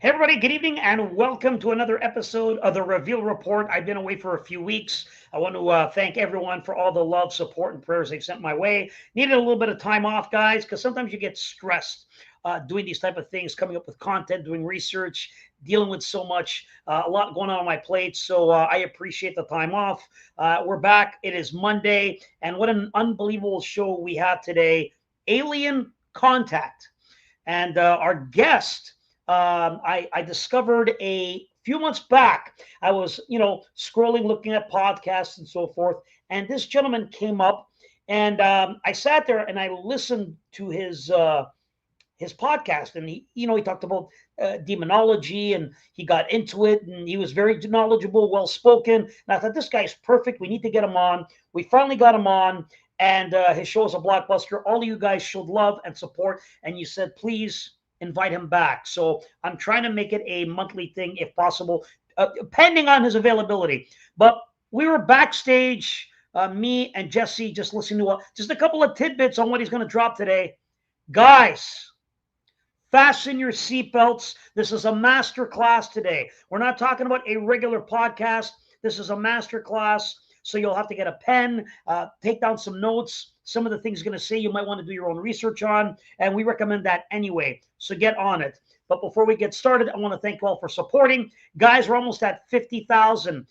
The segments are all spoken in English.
Hey, everybody, good evening and welcome to another episode of the Reveal Report. I've been away for a few weeks. I want to thank everyone for all the love, support, and prayers they've sent my way. Needed a little bit of time off, guys, because sometimes you get stressed doing these type of things, coming up with content, doing research, dealing with so much, a lot going on my plate. So I appreciate the time off. We're back. It is Monday, and what an unbelievable show we have today. Alien Contact. And our guest, I discovered a few months back. I was, scrolling, looking at podcasts and so forth. And this gentleman came up, and I sat there and I listened to his podcast, and he talked about demonology, and he got into it, and he was very knowledgeable, well spoken. And I thought, this guy's perfect. We need to get him on. We finally got him on, and his show is a blockbuster. All of you guys showed love and support, and you said, please invite him back. So I'm trying to make it a monthly thing if possible, pending on his availability. But we were backstage, me and Jesse, just listening to just a couple of tidbits on what he's going to drop today. Guys, fasten your seatbelts. This is a master class today. We're not talking about a regular podcast. This is a master class. So you'll have to get a pen, take down some notes. Some of the things he's going to say you might want to do your own research on, and we recommend that anyway. So get on it. But before we get started, I want to thank you all for supporting. Guys, we're almost at 50,000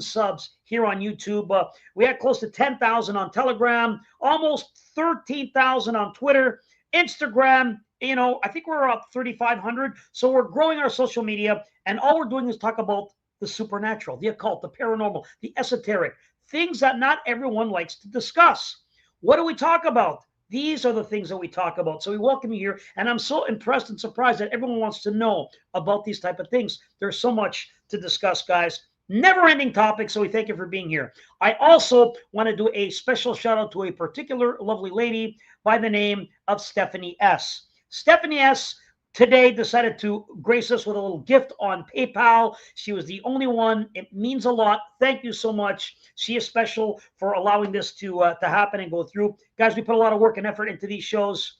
subs here on YouTube. We had close to 10,000 on Telegram, almost 13,000 on Twitter, Instagram. I think we're up 3,500. So we're growing our social media, and all we're doing is talk about the supernatural, the occult, the paranormal, the esoteric, things that not everyone likes to discuss. What do we talk about? These are the things that we talk about. So we welcome you here, and I'm so impressed and surprised that everyone wants to know about these type of things. There's so much to discuss, guys. Never-ending topic, so we thank you for being here. I also want to do a special shout-out to a particular lovely lady by the name of Stephanie S. Stephanie S. today decided to grace us with a little gift on PayPal. She was the only one. It means a lot. Thank you so much. She is special for allowing this to happen and go through. Guys, we put a lot of work and effort into these shows,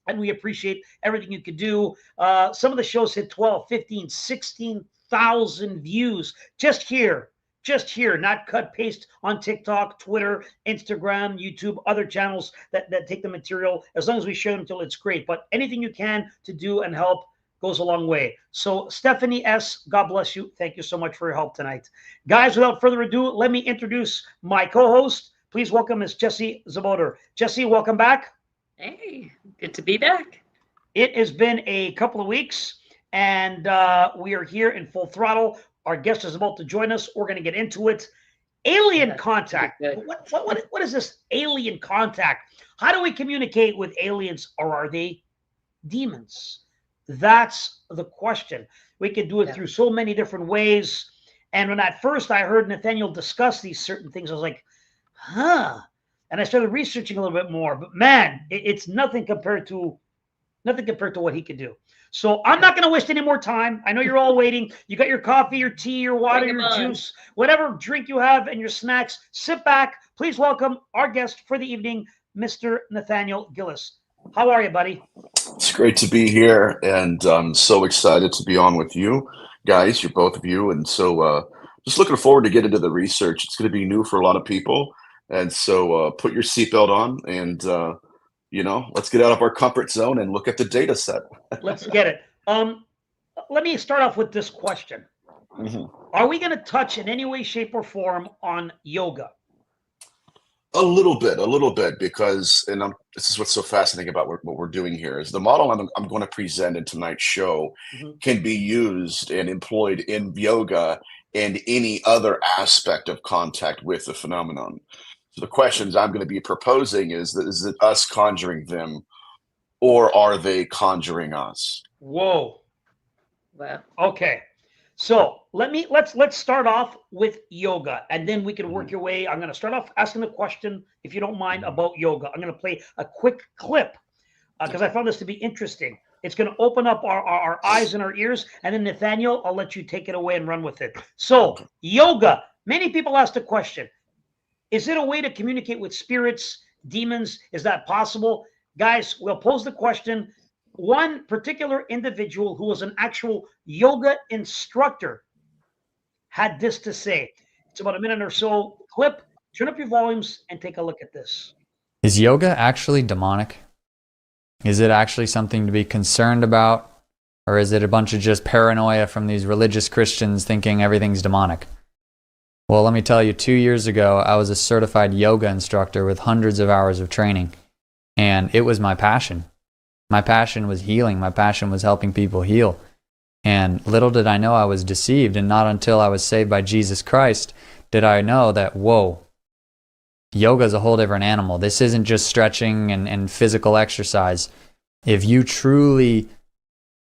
and we appreciate everything you could do. Some of the shows hit 12, 15, 16,000 views just here, not cut paste on TikTok, Twitter, Instagram, YouTube, other channels that take the material. As long as we share them until it's great. But anything you can to do and help goes a long way. So Stephanie S., God bless you. Thank you so much for your help tonight. Guys, without further ado, let me introduce my co-host. Please welcome Ms. Jesse Zaboter. Jesse, welcome back. Hey, good to be back. It has been a couple of weeks, and we are here in full throttle. Our guest is about to join us. We're going to get into it. Alien contact. What is this alien contact? How do we communicate with aliens, or are they demons? That's the question. We could do it through so many different ways. And when at first I heard Nathaniel discuss these certain things, I was like, huh. And I started researching a little bit more. But man, it's nothing compared to what he could do. So I'm not going to waste any more time. I know you're all waiting. You got your coffee, your tea, your water, your juice, whatever drink you have, and your snacks. Sit back. Please welcome our guest for the evening, Mr. Nathaniel Gillis. How are you, buddy? It's great to be here, and I'm so excited to be on with you guys. You're both of you, and so just looking forward to get into the research. It's going to be new for a lot of people, and so put your seatbelt on and let's get out of our comfort zone and look at the data set. Let's get it. Let me start off with this question. Mm-hmm. Are we going to touch in any way, shape, or form on yoga? A little bit, because, and this is what's so fascinating about what we're doing here, is the model I'm going to present in tonight's show can be used and employed in yoga and any other aspect of contact with the phenomenon. So the questions I'm going to be proposing is it us conjuring them, or are they conjuring us? Whoa. Wow. Okay. So let's start off with yoga, and then we can work your way. I'm going to start off asking the question, if you don't mind, about yoga. I'm going to play a quick clip because I found this to be interesting. It's going to open up our eyes and our ears, and then Nathaniel, I'll let you take it away and run with it. So yoga. Many people ask the question, is it a way to communicate with spirits, demons? Is that possible? Guys, we'll pose the question. one particular individual who was an actual yoga instructor had this to say. It's about a minute or so clip. Turn up your volumes and take a look at this. Is yoga actually demonic? Is it actually something to be concerned about? Or is it a bunch of just paranoia from these religious Christians thinking everything's demonic? Well, let me tell you, 2 years ago, I was a certified yoga instructor with hundreds of hours of training. And it was my passion. My passion was healing. My passion was helping people heal. And little did I know I was deceived. And not until I was saved by Jesus Christ did I know that, whoa, yoga is a whole different animal. This isn't just stretching and physical exercise. If you truly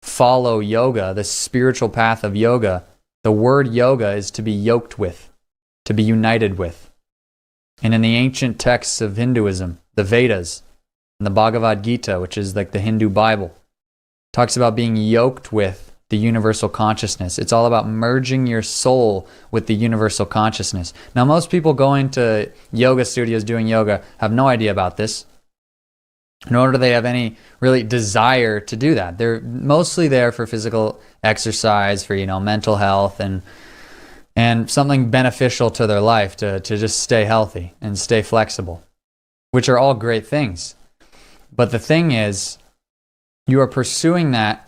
follow yoga, the spiritual path of yoga, the word yoga is to be yoked with, to be united with. And in the ancient texts of Hinduism, the Vedas, and the Bhagavad Gita, which is like the Hindu Bible, talks about being yoked with the universal consciousness. It's all about merging your soul with the universal consciousness. Now, most people going to yoga studios doing yoga have no idea about this, nor do they have any really desire to do that. They're mostly there for physical exercise, for, mental health and something beneficial to their life to just stay healthy and stay flexible, which are all great things. But the thing is, you are pursuing that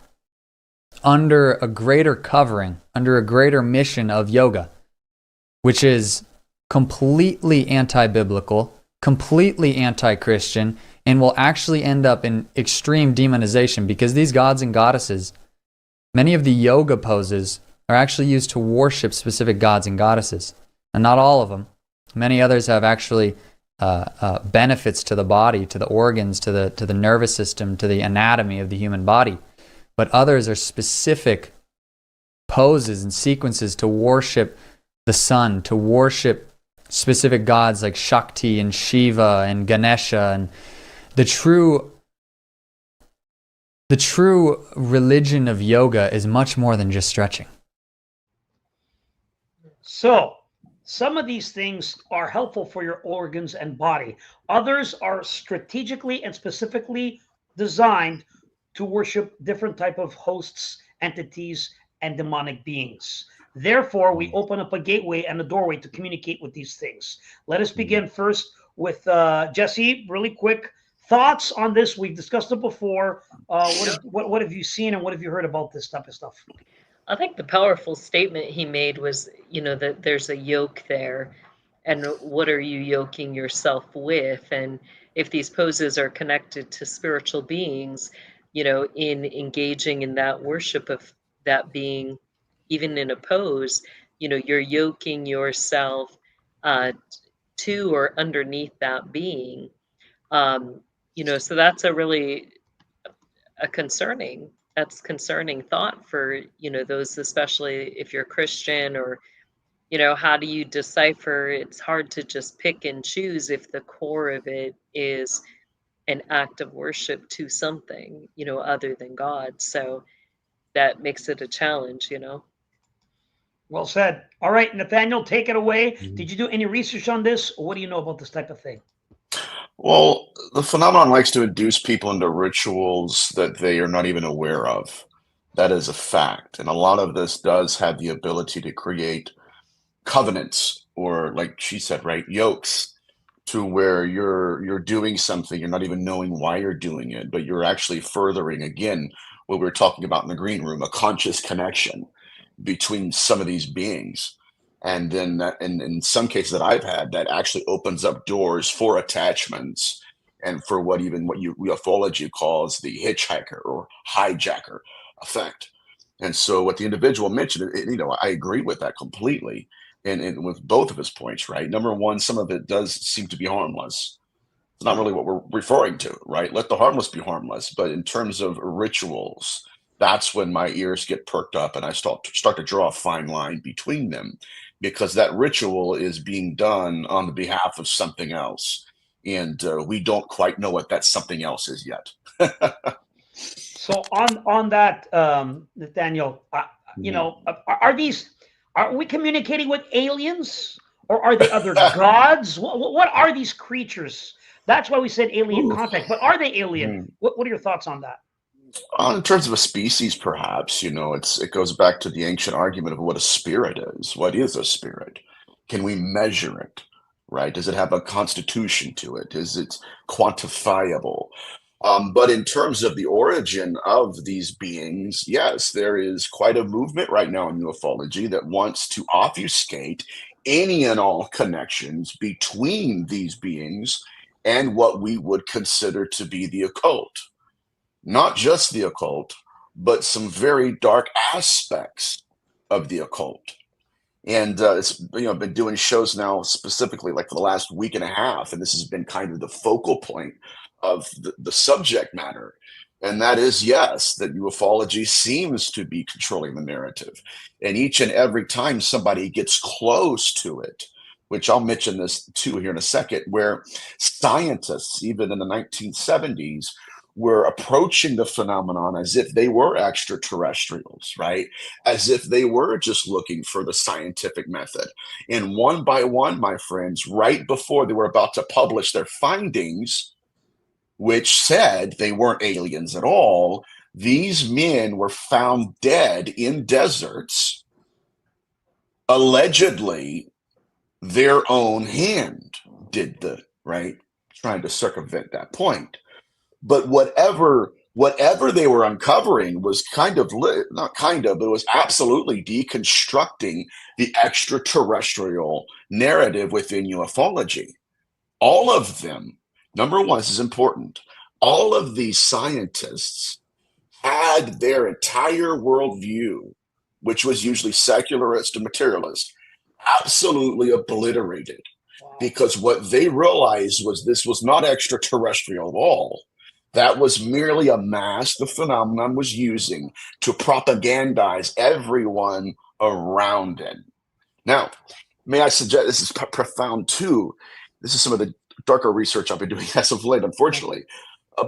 under a greater covering, under a greater mission of yoga, which is completely anti-biblical, completely anti-Christian, and will actually end up in extreme demonization, because these gods and goddesses, many of the yoga poses are actually used to worship specific gods and goddesses. And not all of them. Many others have actually benefits to the body, to the organs, to the nervous system, to the anatomy of the human body. But others are specific poses and sequences to worship the sun, to worship specific gods like Shakti and Shiva and Ganesha. And the true religion of yoga is much more than just stretching. So, some of these things are helpful for your organs and body. Others are strategically and specifically designed to worship different type of hosts, entities, and demonic beings. Therefore, we open up a gateway and a doorway to communicate with these things. Let us begin first with Jesse. Really quick thoughts on this. We've discussed it before. What have you seen and what have you heard about this type of stuff? I think the powerful statement he made was, that there's a yoke there, and what are you yoking yourself with? And if these poses are connected to spiritual beings, in engaging in that worship of that being, even in a pose, you're yoking yourself to or underneath that being. So that's a concerning thought for, those, especially if you're Christian, or, how do you decipher? It's hard to just pick and choose if the core of it is an act of worship to something, other than God. So that makes it a challenge, Well said. All right, Nathaniel, take it away. Did you do any research on this? Or what do you know about this type of thing? Well, the phenomenon likes to induce people into rituals that they are not even aware of. That is a fact. And a lot of this does have the ability to create covenants, or, like she said, right, yokes, to where you're doing something, you're not even knowing why you're doing it, but you're actually furthering, again, what we were talking about in the green room, a conscious connection between some of these beings. And then that, in some cases that I've had, that actually opens up doors for attachments and for what ufology calls the hitchhiker or hijacker effect. And so what the individual mentioned, I agree with that completely. And with both of his points, right? Number one, some of it does seem to be harmless. It's not really what we're referring to, right? Let the harmless be harmless. But in terms of rituals, that's when my ears get perked up and I start to draw a fine line between them, because that ritual is being done on the behalf of something else. And we don't quite know what that something else is yet. So on that, Nathaniel, are we communicating with aliens, or are they other gods? What are these creatures? That's why we said alien contact. But are they alien? What are your thoughts on that? In terms of a species, perhaps, it goes back to the ancient argument of what a spirit is. What is a spirit? Can we measure it? Right? Does it have a constitution to it? Is it quantifiable? But in terms of the origin of these beings, yes, there is quite a movement right now in ufology that wants to obfuscate any and all connections between these beings and what we would consider to be the occult. Not just the occult, but some very dark aspects of the occult. And it's I've been doing shows now specifically like for the last week and a half, and this has been kind of the focal point of the subject matter. And that is, yes, that ufology seems to be controlling the narrative. And each and every time somebody gets close to it, which I'll mention this too here in a second, where scientists, even in the 1970s, were approaching the phenomenon as if they were extraterrestrials, right? As if they were just looking for the scientific method. And one by one, my friends, right before they were about to publish their findings, which said they weren't aliens at all, these men were found dead in deserts, allegedly their own hand did the right, trying to circumvent that point. But whatever they were uncovering was not kind of, but it was absolutely deconstructing the extraterrestrial narrative within ufology. All of them, number one, this is important, all of these scientists had their entire worldview, which was usually secularist and materialist, absolutely obliterated. Because what they realized was this was not extraterrestrial at all. That was merely a mask the phenomenon was using to propagandize everyone around it. Now, may I suggest, this is profound too. This is some of the darker research I've been doing as of late, unfortunately.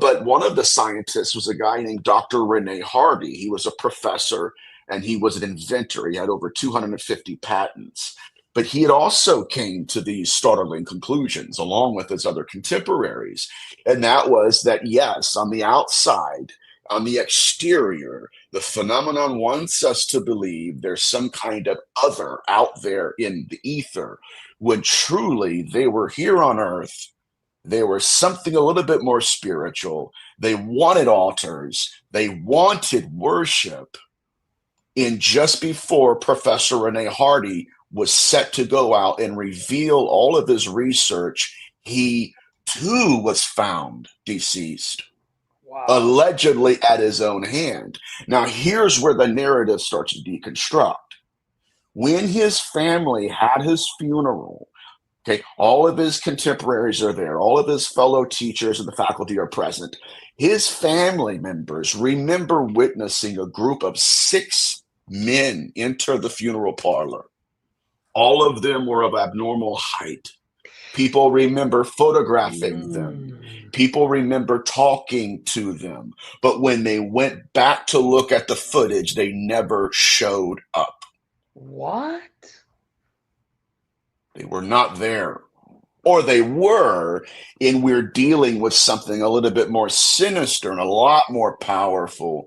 But one of the scientists was a guy named Dr. Rene Hardy. He was a professor and he was an inventor. He had over 250 patents. But he had also came to these startling conclusions along with his other contemporaries. And that was that, yes, on the outside, on the exterior, the phenomenon wants us to believe there's some kind of other out there in the ether, when truly they were here on Earth. They were something a little bit more spiritual. They wanted altars. They wanted worship. And just before Professor Rene Hardy was set to go out and reveal all of his research, he too was found deceased, allegedly at his own hand. Now, here's where the narrative starts to deconstruct. When his family had his funeral, okay, all of his contemporaries are there. All of his fellow teachers and the faculty are present. His family members remember witnessing a group of 6 men enter the funeral parlor. All of them were of abnormal height. People remember photographing them. People remember talking to them. But when they went back to look at the footage, they never showed up. What? They were not there. Or they were, and we're dealing with something a little bit more sinister and a lot more powerful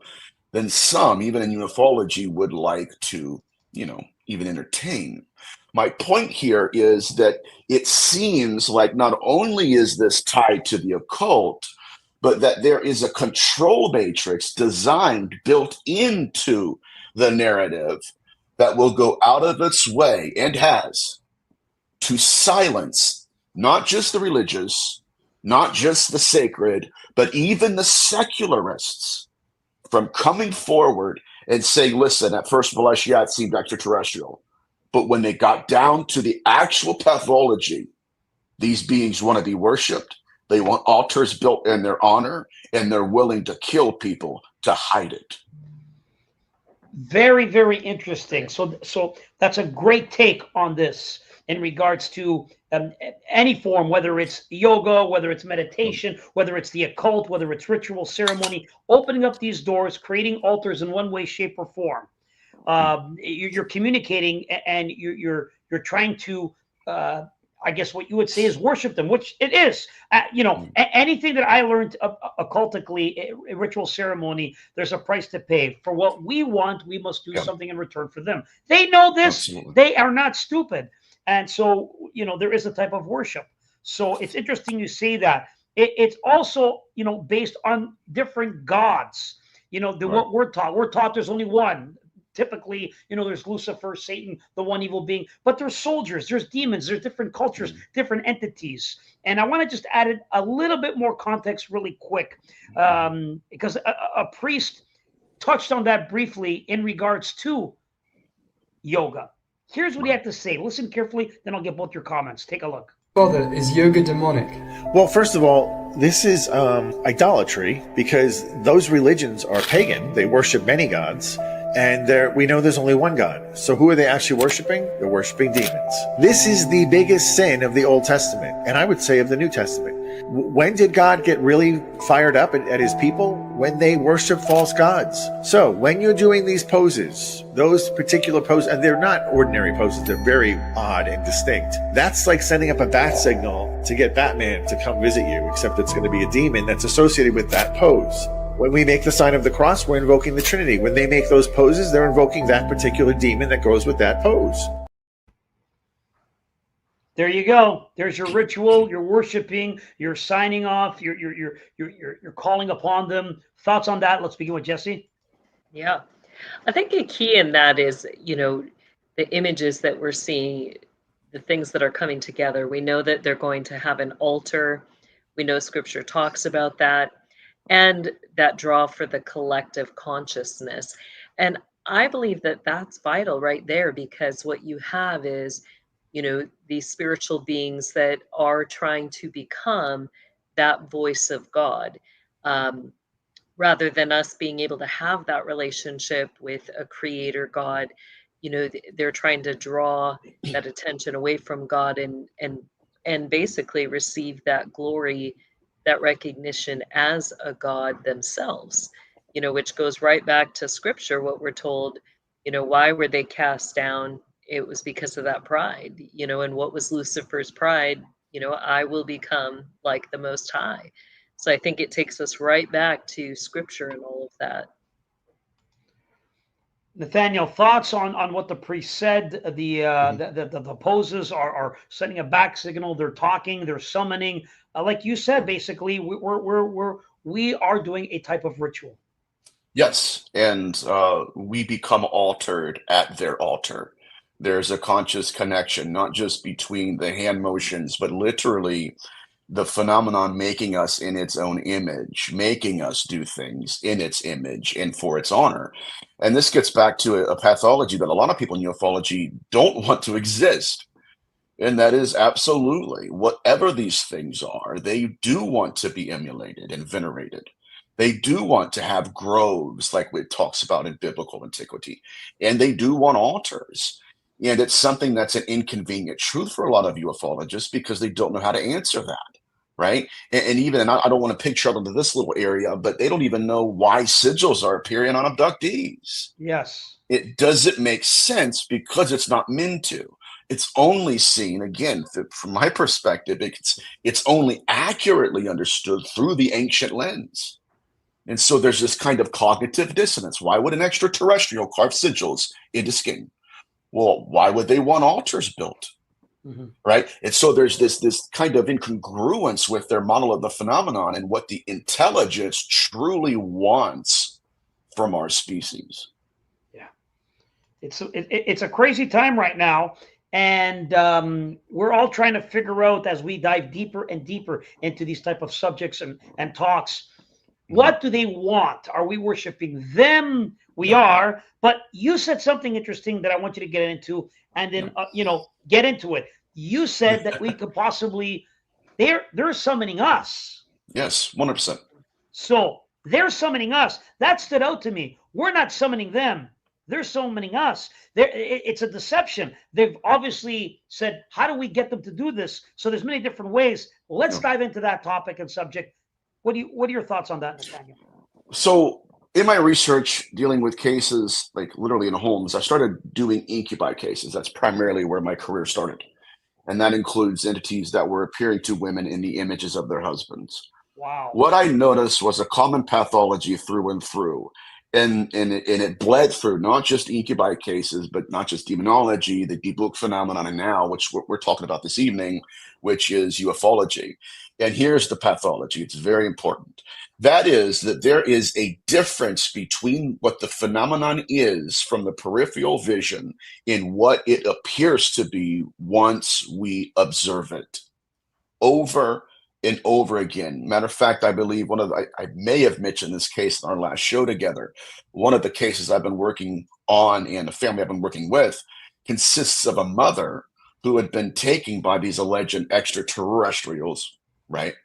than some, even in ufology, would like to, even entertain. My point here is that it seems like not only is this tied to the occult, but that there is a control matrix designed, built into the narrative that will go out of its way, and has, to silence not just the religious, not just the sacred, but even the secularists from coming forward and saying, listen, at first blush, yeah, it seemed extraterrestrial. But when they got down to the actual pathology, these beings want to be worshipped. They want altars built in their honor, and they're willing to kill people to hide it. Very, very interesting. So that's a great take on this in regards to any form, whether it's yoga, whether it's meditation, whether it's the occult, whether it's ritual ceremony, opening up these doors, creating altars in one way, shape, or form. You're communicating, and you're trying to I guess what you would say is worship them, which it is. Anything that I learned occultically, a ritual ceremony, there's a price to pay. For what we want, we must do something in return for them. They know this. Absolutely. They are not stupid. And so, there is a type of worship. So it's interesting you say that. It's also, based on different gods, than what we're taught. We're taught there's only one. Typically, there's Lucifer, Satan, the one evil being, but there's soldiers, there's demons, there's different cultures, different entities. And I want to just add a little bit more context really quick, because a priest touched on that briefly in regards to yoga. Here's what he had to say. Listen carefully, then I'll get both your comments. Take a look. Father, is yoga demonic? Well, first of all, this is idolatry, because those religions are pagan. They worship many gods. And we know there's only one God. So who are they actually worshiping? They're worshiping demons. This is the biggest sin of the Old Testament, and I would say of the New Testament. When did God get really fired up at his people? When they worship false gods. So when you're doing these poses, those particular poses, and they're not ordinary poses, they're very odd and distinct. That's like sending up a bat signal to get Batman to come visit you, except it's going to be a demon that's associated with that pose. When we make the sign of the cross, we're invoking the Trinity. When they make those poses, they're invoking that particular demon that goes with that pose. There you go. There's your ritual. You're worshiping. You're signing off. You're calling upon them. Thoughts on that? Let's begin with Jesse. Yeah, I think a key in that is, the images that we're seeing, the things that are coming together. We know that they're going to have an altar. We know Scripture talks about that. And that draw for the collective consciousness. And I believe that that's vital right there, because what you have is, these spiritual beings that are trying to become that voice of God, rather than us being able to have that relationship with a creator God. They're trying to draw that attention away from God and basically receive that glory, that recognition as a God themselves, which goes right back to Scripture, what we're told, why were they cast down? It was because of that pride, and what was Lucifer's pride? I will become like the Most High. So I think it takes us right back to Scripture and all of that. Nathaniel, thoughts on what the priest said? The poses are sending a back signal. They're talking. They're summoning. Like you said, basically, we are doing a type of ritual. Yes, and we become altered at their altar. There's a conscious connection, not just between the hand motions, but literally the phenomenon making us in its own image, making us do things in its image and for its honor. And this gets back to a pathology that a lot of people in ufology don't want to exist. And that is absolutely, whatever these things are, they do want to be emulated and venerated. They do want to have groves like it talks about in biblical antiquity. And they do want altars. And it's something that's an inconvenient truth for a lot of ufologists because they don't know how to answer that, right? And even, I don't want to picture out into this little area, but they don't even know why sigils are appearing on abductees. Yes. It doesn't make sense because it's not meant to. It's only seen, again, from my perspective, it's only accurately understood through the ancient lens. And so there's this kind of cognitive dissonance. Why would an extraterrestrial carve sigils into skin? Well, why would they want altars built? Mm-hmm. Right? And so there's this kind of incongruence with their model of the phenomenon and what the intelligence truly wants from our species. Yeah. It's a crazy time right now. And we're all trying to figure out, as we dive deeper and deeper into these type of subjects and talks, what do they want? Are we worshiping them? We are. But you said something interesting that I want you to get into, and then get into it. You said that we could possibly they're summoning us. Yes, 100%. So they're summoning us. That stood out to me. We're not summoning them. They're summoning us. It's a deception. They've obviously said, how do we get them to do this? So there's many different ways. Let's dive into that topic and subject. What are your thoughts on that, Nathaniel? So in my research dealing with cases, like literally in homes, I started doing incubi cases. That's primarily where my career started. and that includes entities that were appearing to women in the images of their husbands. Wow. What I noticed was a common pathology through and through. And it bled through not just incubi cases, but not just demonology, the deep book phenomenon, and now, which we're talking about this evening, which is ufology. And here's the pathology. It's very important. That is that there is a difference between what the phenomenon is from the peripheral vision in what it appears to be once we observe it. Over and over again. Matter of fact, I believe I may have mentioned this case in our last show together. One of the cases I've been working on and the family I've been working with consists of a mother who had been taken by these alleged extraterrestrials, right?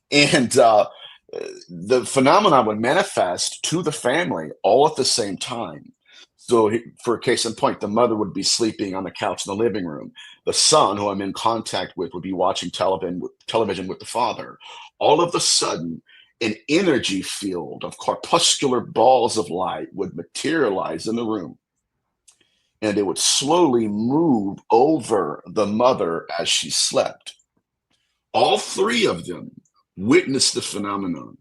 And the phenomenon would manifest to the family all at the same time. So for case in point, the mother would be sleeping on the couch in the living room. The son, who I'm in contact with, would be watching television with the father. All of a sudden, an energy field of corpuscular balls of light would materialize in the room. And it would slowly move over the mother as she slept. All three of them witnessed the phenomenon.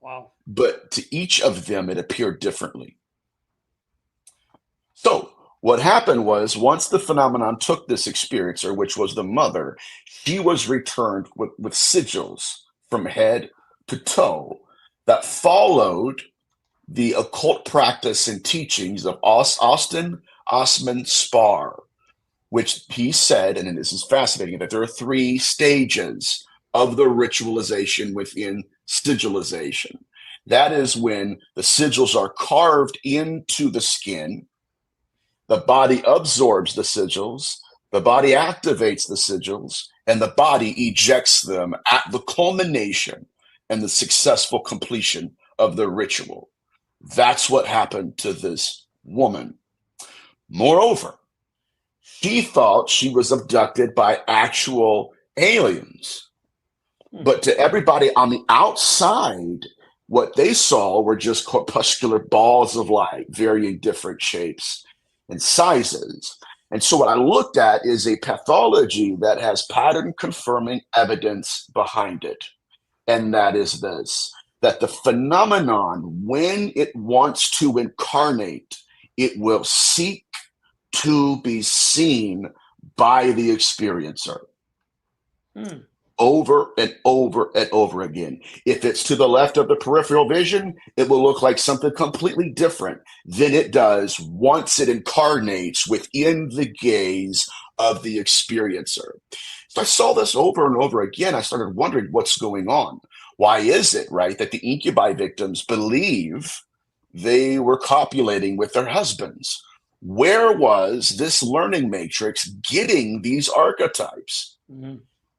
Wow. But to each of them, it appeared differently. So what happened was, once the phenomenon took this experiencer, which was the mother, she was returned with sigils from head to toe that followed the occult practice and teachings of Austin Osman Spar, which he said, and this is fascinating, that there are 3 stages of the ritualization within sigilization. That is when the sigils are carved into the skin. The body absorbs the sigils, the body activates the sigils, and the body ejects them at the culmination and the successful completion of the ritual. That's what happened to this woman. Moreover, she thought she was abducted by actual aliens. But to everybody on the outside, what they saw were just corpuscular balls of light, varying different shapes and sizes. And so what I looked at is a pathology that has pattern confirming evidence behind it. And that is this, that the phenomenon, when it wants to incarnate, it will seek to be seen by the experiencer. Over and over and over again. If it's to the left of the peripheral vision, it will look like something completely different than it does once it incarnates within the gaze of the experiencer. So I saw this over and over again. I started wondering what's going on. Why is it, right, that the incubi victims believe they were copulating with their husbands? Where was this learning matrix getting these archetypes?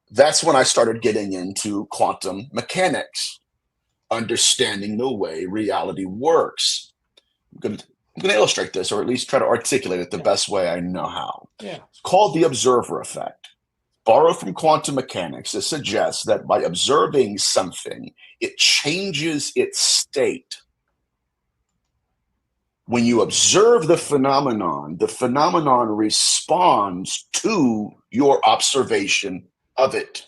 That's when I started getting into quantum mechanics, understanding the way reality works. I'm going to illustrate this, or at least try to articulate it the best way I know how. It's called the observer effect. Borrowed from quantum mechanics, it suggests that by observing something, it changes its state. When you observe the phenomenon responds to your observation of it.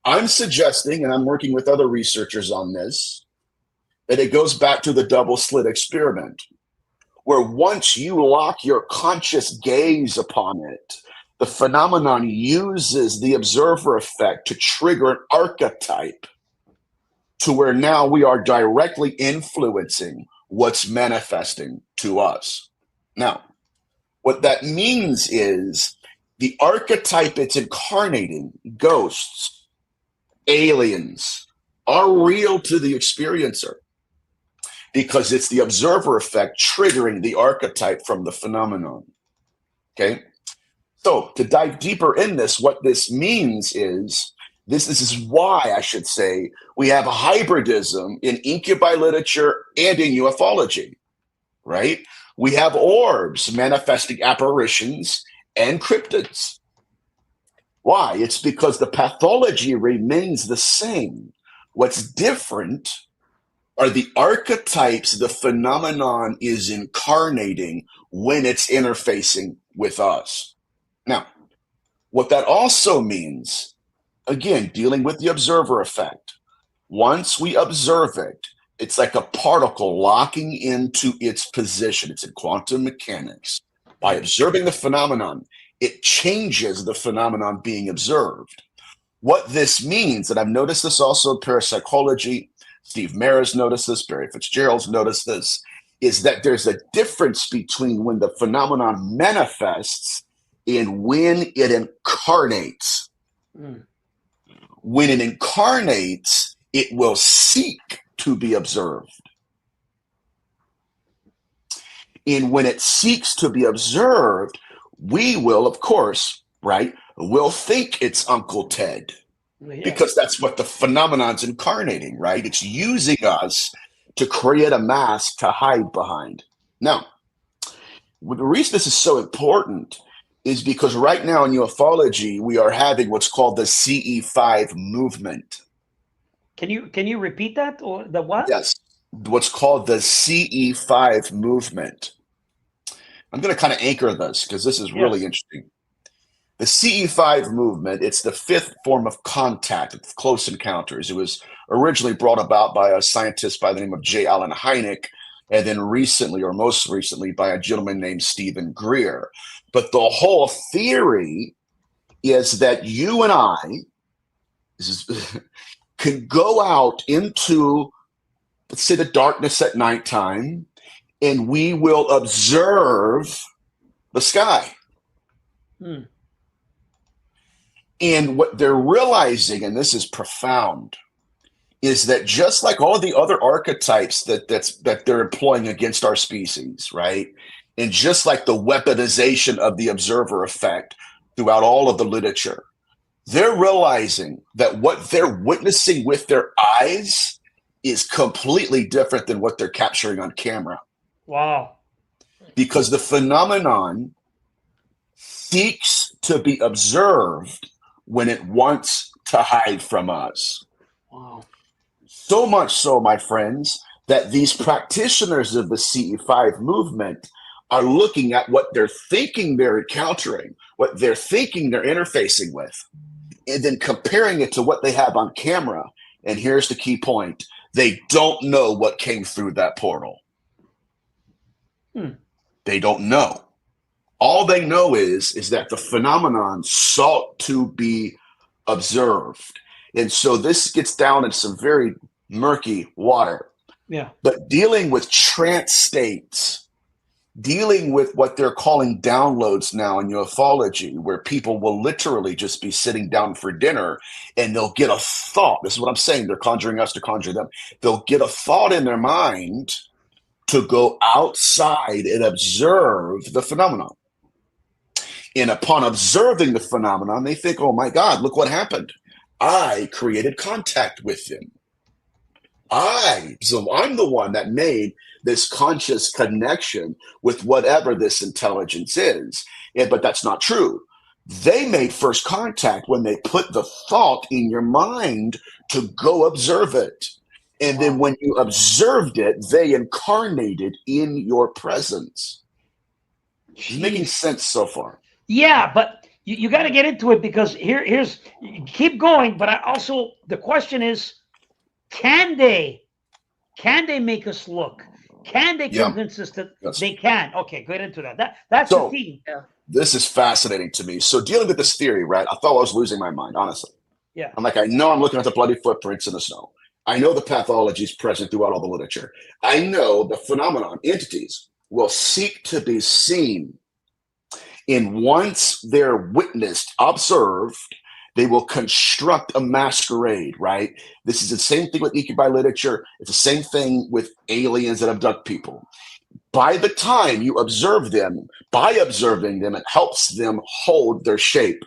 I'm suggesting, and I'm working with other researchers on this, that it goes back to the double slit experiment, where once you lock your conscious gaze upon it, the phenomenon uses the observer effect to trigger an archetype to where now we are directly influencing what's manifesting to us. Now, what that means is the archetype it's incarnating, ghosts, aliens, are real to the experiencer because it's the observer effect triggering the archetype from the phenomenon. Okay? So to dive deeper in this, what this means is, this is why I should say we have hybridism in incubi literature and in ufology, right? We have orbs manifesting apparitions and cryptids. Why? It's because the pathology remains the same. What's different are the archetypes the phenomenon is incarnating when it's interfacing with us. Now, What that also means, again, dealing with the observer effect, once we observe it, it's like a particle locking into its position. It's in quantum mechanics. By observing the phenomenon, it changes the phenomenon being observed. What this means, and I've noticed this also in parapsychology, Steve Maris noticed this, Barry Fitzgerald's noticed this, is that there's a difference between when the phenomenon manifests and when it incarnates. When it incarnates, it will seek to be observed. And when it seeks to be observed, we will, of course, right, will think it's Uncle Ted. Because that's what the phenomenon's incarnating, right? It's using us to create a mask to hide behind. Now, the reason this is so important is because right now in ufology, we are having what's called the CE5 movement. Can you repeat that? Or the what? Yes, what's called the CE5 movement. I'm going to kind of anchor this because this is really interesting. The CE5 movement, it's the fifth form of contact, close encounters. It was originally brought about by a scientist by the name of J. Allen Hynek, and then recently, or most recently, by a gentleman named Stephen Greer. But the whole theory is that you and I can go out into, let's say, the darkness at nighttime, and we will observe the sky. And what they're realizing, and this is profound, is that just like all the other archetypes that they're employing against our species, right? And just like the weaponization of the observer effect throughout all of the literature, they're realizing that what they're witnessing with their eyes is completely different than what they're capturing on camera. Wow. Because the phenomenon seeks to be observed when it wants to hide from us. Wow. So much so, my friends, that these practitioners of the CE5 movement are looking at what they're thinking they're encountering, what they're thinking they're interfacing with, and then comparing it to what they have on camera. And here's the key point. They don't know what came through that portal. They don't know. All they know is that the phenomenon sought to be observed. And so this gets down in some very murky water. Yeah. But dealing with trance states, dealing with what they're calling downloads now in ufology, where people will literally just be sitting down for dinner and they'll get a thought. This is what I'm saying. They're conjuring us to conjure them. They'll get a thought in their mind to go outside and observe the phenomenon. And upon observing the phenomenon, they think, oh my God, look what happened. I created contact with him. So I'm the one that made this conscious connection with whatever this intelligence is. But that's not true. They made first contact when they put the thought in your mind to go observe it. And then when you observed it, they incarnated in your presence. Is it making sense so far? Yeah, but you got to get into it because here's keep going. But the question is, can they make us look? Can they convince us that they can? Okay, get into that. That's the theme. Yeah. This is fascinating to me. So dealing with this theory, right? I thought I was losing my mind, honestly. Yeah. I'm like, I know I'm looking at the bloody footprints in the snow. I know the pathology is present throughout all the literature. I know the phenomenon, entities will seek to be seen. And once they're witnessed, observed, they will construct a masquerade, right? This is the same thing with Ikigai literature. It's the same thing with aliens that abduct people. By the time you observe them, by observing them, it helps them hold their shape.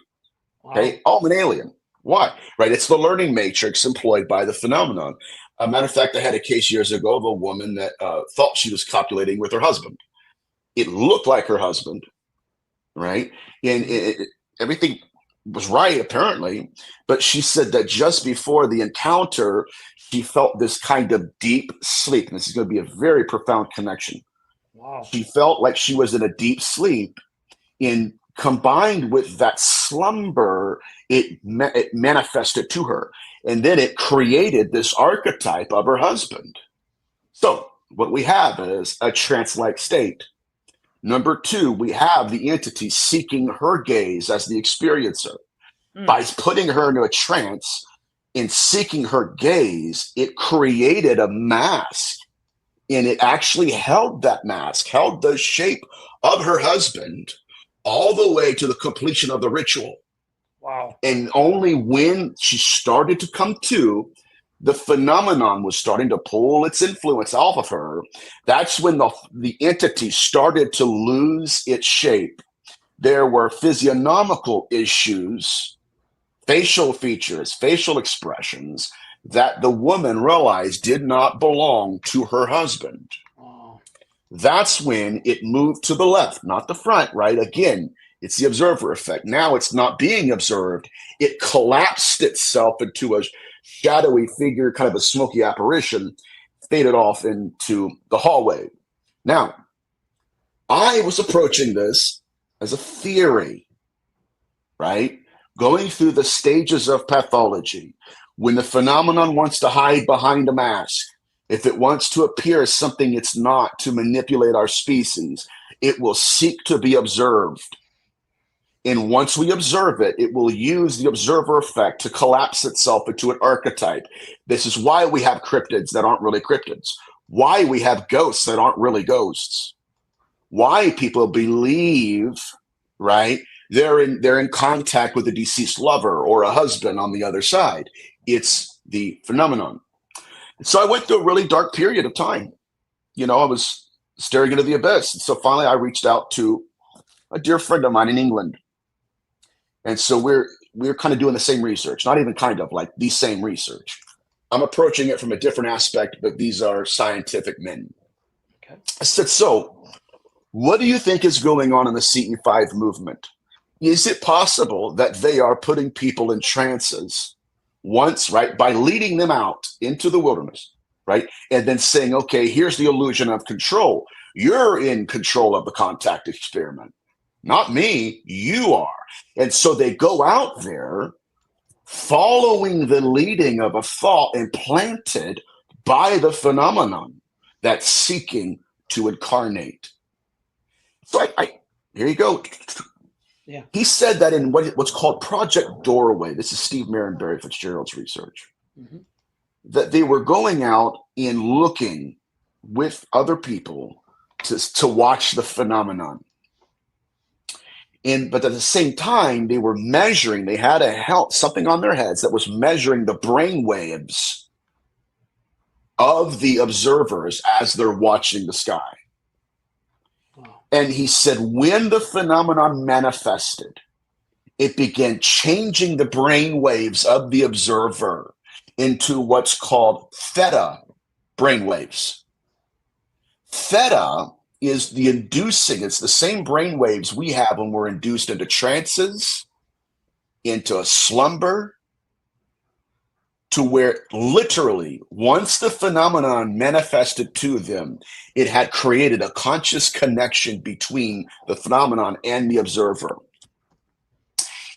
Okay? Oh, I'm an alien. Why? Right? It's the learning matrix employed by the phenomenon. A matter of fact, I had a case years ago of a woman that thought she was copulating with her husband. It looked like her husband, right? And everything was right, apparently. But she said that just before the encounter, she felt this kind of deep sleep. And this is going to be a very profound connection. Wow. She felt like she was in a deep sleep. And combined with that slumber, it manifested to her. And then it created this archetype of her husband. So what we have is a trance-like state. Number two, we have the entity seeking her gaze as the experiencer. By putting her into a trance and seeking her gaze, it created a mask. And it actually held that mask, held the shape of her husband all the way to the completion of the ritual. Wow. And only when she started to come to, the phenomenon was starting to pull its influence off of her. That's when the entity started to lose its shape. There were physiognomical issues, facial features, facial expressions that the woman realized did not belong to her husband. Oh. That's when it moved to the left, not the front, right? Again, it's the observer effect. Now it's not being observed. It collapsed itself into a shadowy figure, kind of a smoky apparition, faded off into the hallway. Now, I was approaching this as a theory, right? Going through the stages of pathology. When the phenomenon wants to hide behind a mask, if it wants to appear as something it's not to manipulate our species, it will seek to be observed. And once we observe it, it will use the observer effect to collapse itself into an archetype. This is why we have cryptids that aren't really cryptids, why we have ghosts that aren't really ghosts, why people believe, right, they're in contact with a deceased lover or a husband on the other side. It's the phenomenon. So I went through a really dark period of time. You know, I was staring into the abyss. And so finally I reached out to a dear friend of mine in England. And so we're kind of doing the same research, not even kind of, like the same research. I'm approaching it from a different aspect, but these are scientific men. Okay. I said, so what do you think is going on in the CE5 movement? Is it possible that they are putting people in trances once, right, by leading them out into the wilderness, right, and then saying, okay, here's the illusion of control. You're in control of the contact experiment. Not me, you are. And so they go out there following the leading of a thought implanted by the phenomenon that's seeking to incarnate. So here you go. Yeah. He said that in what's called Project Doorway, this is Steve Mirror and Barry Fitzgerald's research, that they were going out and looking with other people to watch the phenomenon. But at the same time, they were measuring, they had something on their heads that was measuring the brain waves of the observers as they're watching the sky. Wow. And he said, when the phenomenon manifested, it began changing the brain waves of the observer into what's called theta brain waves. Theta is the inducing, it's the same brain waves we have when we're induced into trances, into a slumber, to where literally once the phenomenon manifested to them, it had created a conscious connection between the phenomenon and the observer.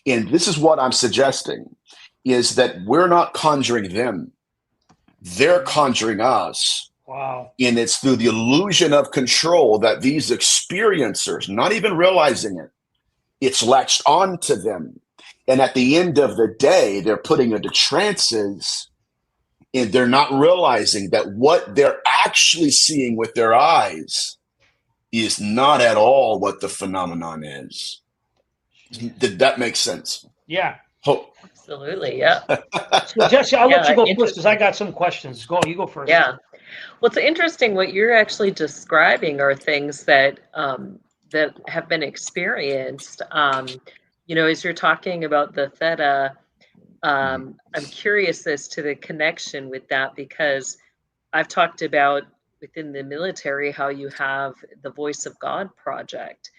And this is what I'm suggesting, is that we're not conjuring them, they're conjuring us. Wow. And it's through the illusion of control that these experiencers, not even realizing it, it's latched onto them. And at the end of the day, they're putting into trances and they're not realizing that what they're actually seeing with their eyes is not at all what the phenomenon is. Did that make sense? Yeah. Absolutely. Yeah. So Jesse, I'll let you go first because interesting. I got some questions. You go first. Yeah. Well, it's interesting. What you're actually describing are things that that have been experienced. You know, as you're talking about the theta, I'm curious as to the connection with that, because I've talked about within the military how you have the Voice of God project,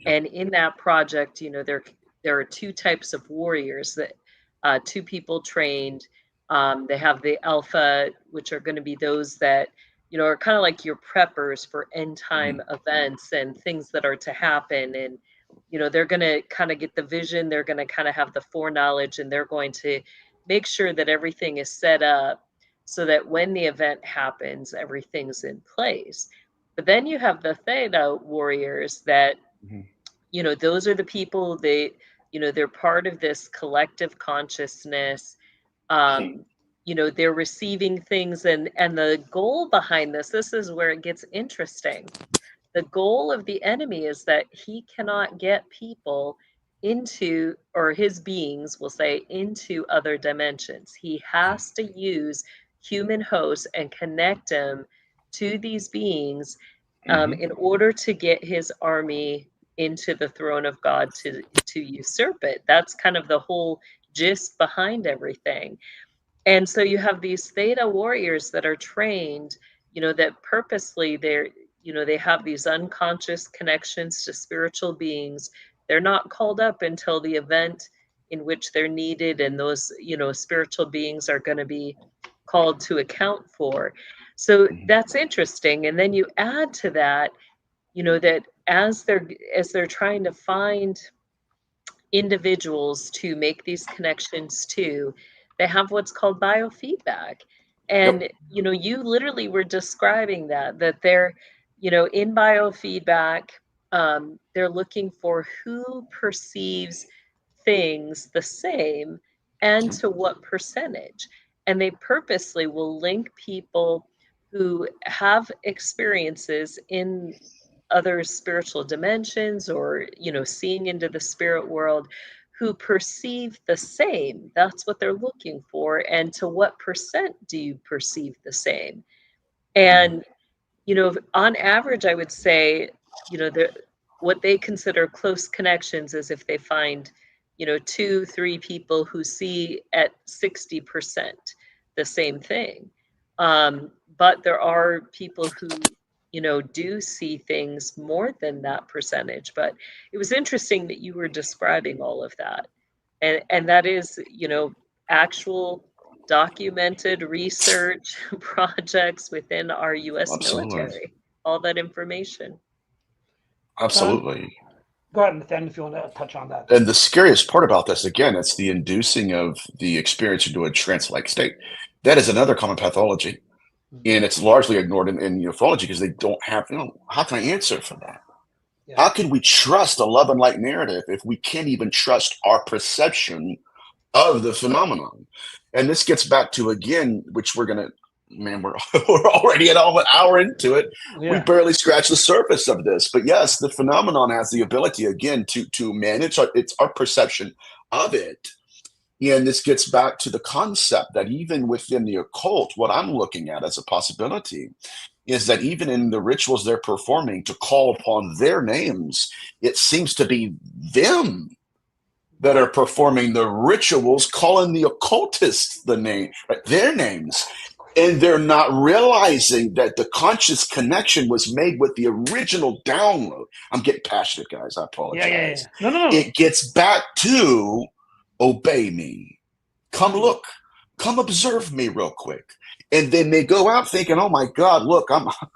and in that project, you know, there are two types of warriors that two people trained. They have the alpha, which are going to be those that, you know, are kind of like your preppers for end time events and things that are to happen. And they're going to kind of get the vision, they're going to kind of have the foreknowledge, and they're going to make sure that everything is set up so that when the event happens, everything's in place. But then you have the Theta warriors that, those are the people, they're part of this collective consciousness. They're receiving things, and the goal behind this is where it gets interesting. The goal of the enemy is that he cannot get people into, or his beings will say, into other dimensions. He has to use human hosts and connect them to these beings in order to get his army into the throne of God to usurp it. That's kind of the whole gist behind everything. And so you have these Theta warriors that are trained, that purposely they have these unconscious connections to spiritual beings. They're not called up until the event in which they're needed, and those, spiritual beings are going to be called to account for. So that's interesting. And then you add to that, that as they're trying to find individuals to make these connections to, they have what's called biofeedback. And you literally were describing that they're in biofeedback, they're looking for who perceives things the same and to what percentage. And they purposely will link people who have experiences in other spiritual dimensions, or seeing into the spirit world, who perceive the same. That's what they're looking for. And to what percent do you perceive the same? And on average, I would say what they consider close connections is if they find 2-3 people who see at 60% the same thing. But there are people who do see things more than that percentage. But it was interesting that you were describing all of that. And that is, actual documented research projects within our U.S. military, all that information. Absolutely. Go ahead, Nathaniel, if you want to touch on that. And the scariest part about this, again, it's the inducing of the experience into a trance-like state. That is another common pathology. And it's largely ignored in ufology because they don't have, how can I answer for that? Yeah. How can we trust a love and light narrative if we can't even trust our perception of the phenomenon? And this gets back to, again, which we're already an hour into it. Yeah. We barely scratched the surface of this. But yes, the phenomenon has the ability, again, to manage our perception of it. And this gets back to the concept that even within the occult, what I'm looking at as a possibility is that even in the rituals they're performing to call upon their names, it seems to be them that are performing the rituals, calling the occultists their names. And they're not realizing that the conscious connection was made with the original download. I'm getting passionate, guys. I apologize. Yeah. No. It gets back to obey me. Come look. Come observe me real quick. And then they go out thinking, oh my God, look,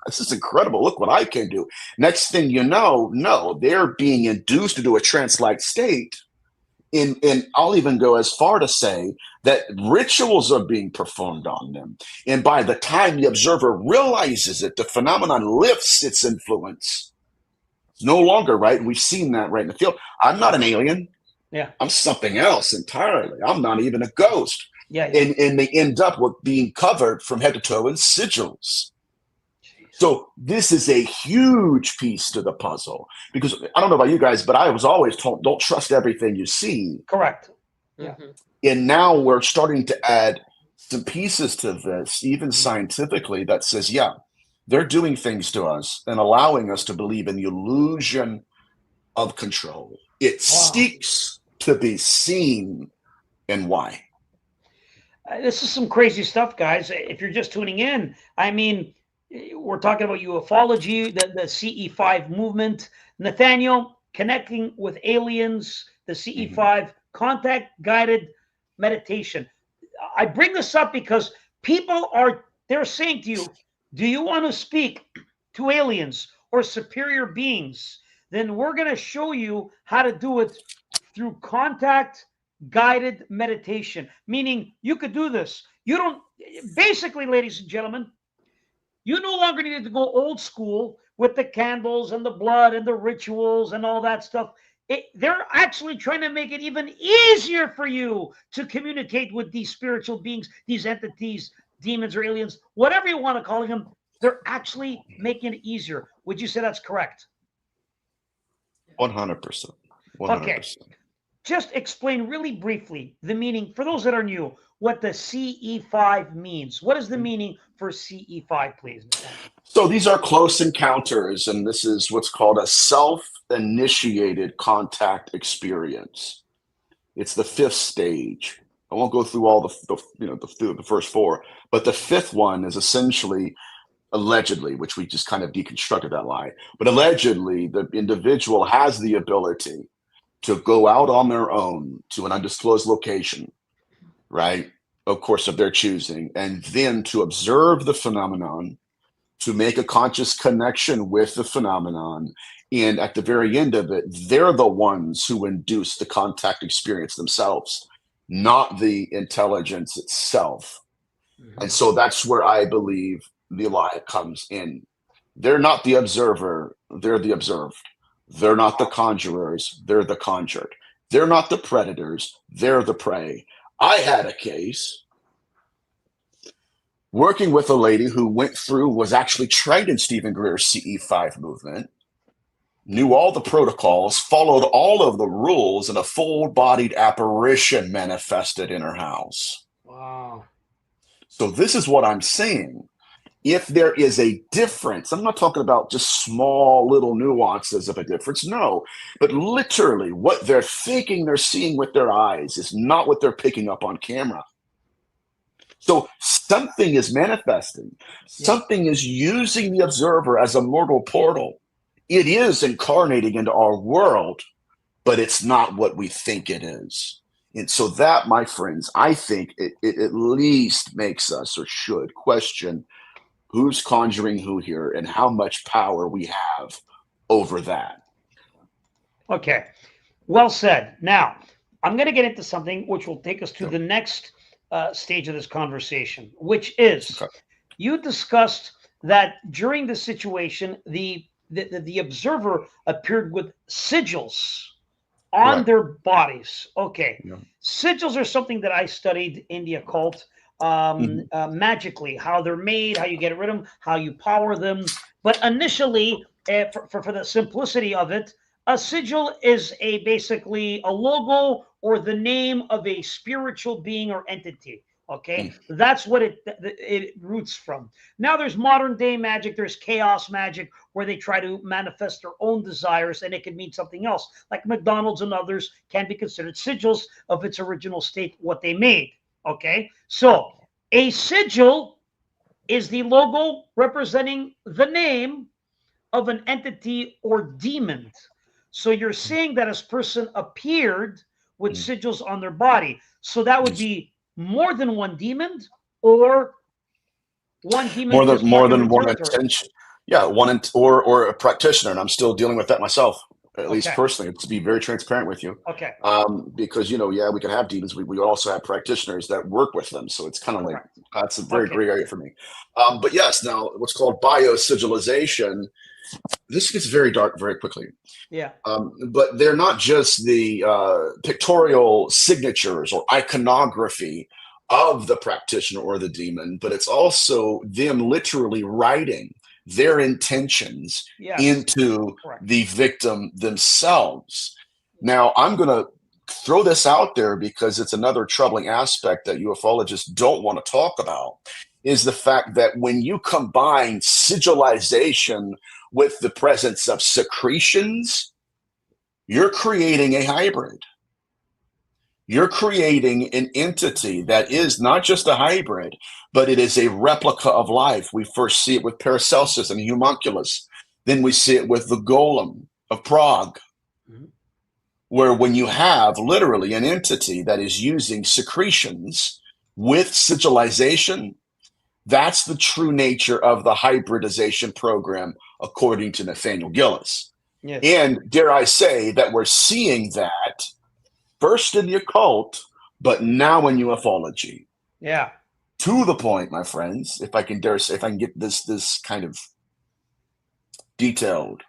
this is incredible. Look what I can do. Next thing you know, no, they're being induced to do a trance-like state. And I'll even go as far to say that rituals are being performed on them. And by the time the observer realizes it, the phenomenon lifts its influence. It's no longer, right? We've seen that right in the field. I'm not an alien. Yeah. I'm something else entirely. I'm not even a ghost. Yeah. And they end up with being covered from head to toe in sigils. So this is a huge piece to the puzzle, because I don't know about you guys, but I was always told, don't trust everything you see. Correct. Yeah. And now we're starting to add some pieces to this, even scientifically, that says, yeah, they're doing things to us and allowing us to believe in the illusion of control. It seeks to be seen. And why? This is some crazy stuff, guys. If you're just tuning in, I mean, we're talking about ufology, the CE5 movement. Nathaniel, connecting with aliens, the CE5, contact guided meditation. I bring this up because they're saying to you, do you want to speak to aliens or superior beings? then we're going to show you how to do it through contact guided meditation. Meaning you could do this. You don't, basically, ladies and gentlemen, you no longer need to go old school with the candles and the blood and the rituals and all that stuff. They're actually trying to make it even easier for you to communicate with these spiritual beings, these entities, demons or aliens, whatever you want to call them. They're actually making it easier. Would you say that's correct? 100%. 100%. Okay. Just explain really briefly the meaning, for those that are new, what the CE5 means. What is the meaning for CE5, please? So these are close encounters, and this is what's called a self-initiated contact experience. It's the 5th stage. I won't go through all the first 4, but the 5th one is essentially, allegedly, which we just kind of deconstructed that lie, but allegedly the individual has the ability to go out on their own to an undisclosed location, right? Of course, of their choosing, and then to observe the phenomenon, to make a conscious connection with the phenomenon. And at the very end of it, they're the ones who induce the contact experience themselves, not the intelligence itself. Mm-hmm. And so that's where I believe the lie comes in. They're not the observer, they're the observed. They're not the conjurers, they're the conjured. They're not the predators, they're the prey. I had a case working with a lady who was actually trained in Stephen Greer's CE5 movement, knew all the protocols, followed all of the rules, and a full-bodied apparition manifested in her house. Wow. So this is what I'm saying. If there is a difference, I'm not talking about just small little nuances of a difference, no, but literally what they're thinking they're seeing with their eyes is not what they're picking up on camera. So something is manifesting. Something is using the observer as a mortal portal. It is incarnating into our world, but it's not what we think it is. And so that, my friends, I think it at least makes us, or should, question who's conjuring who here and how much power we have over that. Okay, well said. Now, I'm going to get into something which will take us to the next stage of this conversation, which is you discussed that during the situation, the observer appeared with sigils on their bodies. Okay, sigils are something that I studied in the occult. Magically, how they're made, how you get rid of them, how you power them. But initially, for the simplicity of it, a sigil is basically a logo or the name of a spiritual being or entity. Okay, that's what it roots from. Now there's modern day magic, there's chaos magic, where they try to manifest their own desires, and it can mean something else. Like McDonald's and others can be considered sigils of its original state, what they made. Okay, so a sigil is the logo representing the name of an entity or demon. So you're saying that this person appeared with sigils on their body. So that would be more than one demon, or one demon more than one intention. Yeah, or a practitioner, and I'm still dealing with that myself. At least personally, to be very transparent with you. Okay. Because, we can have demons. We also have practitioners that work with them. So it's kind of like, that's a very gray area for me. But yes, now what's called biosigilization, this gets very dark very quickly. Yeah. But they're not just the pictorial signatures or iconography of the practitioner or the demon, but it's also them literally writing their intentions into the victim themselves. Now, I'm going to throw this out there because it's another troubling aspect that ufologists don't want to talk about, is the fact that when you combine sigilization with the presence of secretions, you're creating a hybrid. You're creating an entity that is not just a hybrid, but it is a replica of life. We first see it with Paracelsus and Homunculus. Then we see it with the Golem of Prague, where when you have literally an entity that is using secretions with sigilization, that's the true nature of the hybridization program, according to Nathaniel Gillis. Yes. And dare I say that we're seeing that first in the occult, but now in ufology. Yeah. To the point, my friends, if I can dare say, if I can get this kind of detailed,